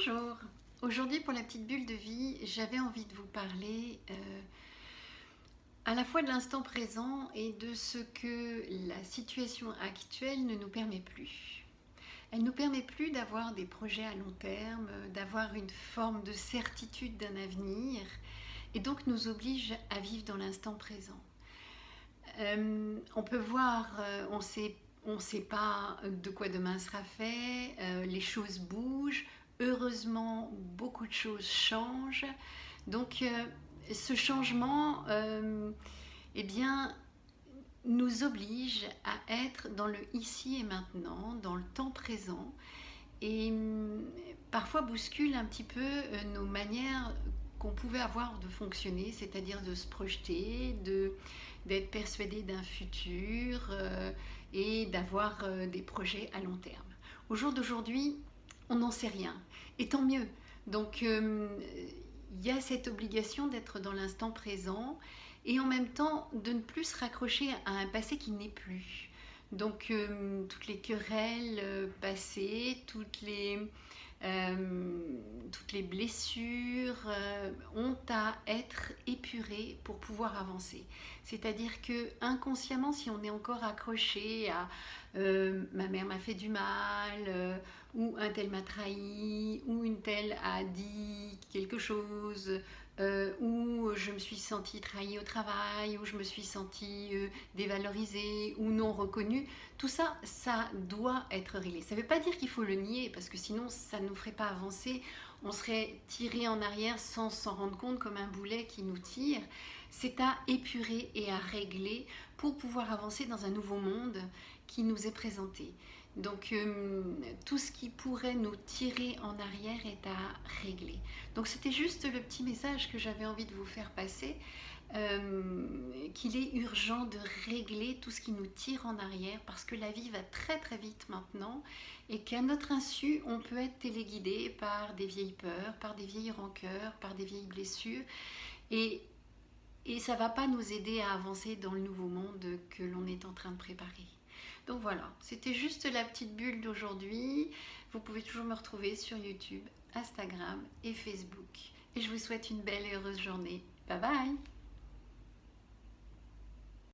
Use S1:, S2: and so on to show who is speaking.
S1: Bonjour, aujourd'hui pour la petite bulle de vie, j'avais envie de vous parler à la fois de l'instant présent et de ce que la situation actuelle ne nous permet plus. Elle ne nous permet plus d'avoir des projets à long terme, d'avoir une forme de certitude d'un avenir et donc nous oblige à vivre dans l'instant présent. On peut voir, on sait pas de quoi demain sera fait, les choses bougent, heureusement beaucoup de choses changent. Donc ce changement eh bien, nous oblige à être dans le ici et maintenant, dans le temps présent, et parfois bouscule un petit peu nos manières qu'on pouvait avoir de fonctionner, c'est-à-dire de se projeter, d'être persuadé d'un futur et d'avoir des projets à long terme. Au jour d'aujourd'hui, on n'en sait rien, et tant mieux. Donc il y a cette obligation d'être dans l'instant présent et en même temps de ne plus se raccrocher à un passé qui n'est plus. Donc toutes les querelles passées, toutes les blessures ont à être épurées pour pouvoir avancer. C'est-à-dire que inconsciemment, si on est encore accroché à ma mère m'a fait du mal, ou un tel m'a trahi, ou une telle a dit quelque chose, où je me suis sentie trahie au travail, où je me suis sentie dévalorisée ou non reconnue, tout ça, ça doit être réglé. Ça ne veut pas dire qu'il faut le nier, parce que sinon ça ne nous ferait pas avancer, on serait tiré en arrière sans s'en rendre compte comme un boulet qui nous tire. C'est à épurer et à régler pour pouvoir avancer dans un nouveau monde qui nous est présenté. Donc tout ce qui pourrait nous tirer en arrière est à régler. Donc c'était juste le petit message que j'avais envie de vous faire passer, qu'il est urgent de régler tout ce qui nous tire en arrière parce que la vie va très très vite maintenant et qu'à notre insu on peut être téléguidé par des vieilles peurs, par des vieilles rancœurs, par des vieilles blessures et ça ne va pas nous aider à avancer dans le nouveau monde que l'on est en train de préparer. Donc voilà, c'était juste la petite bulle d'aujourd'hui. Vous pouvez toujours me retrouver sur YouTube, Instagram et Facebook. Et je vous souhaite une belle et heureuse journée. Bye bye!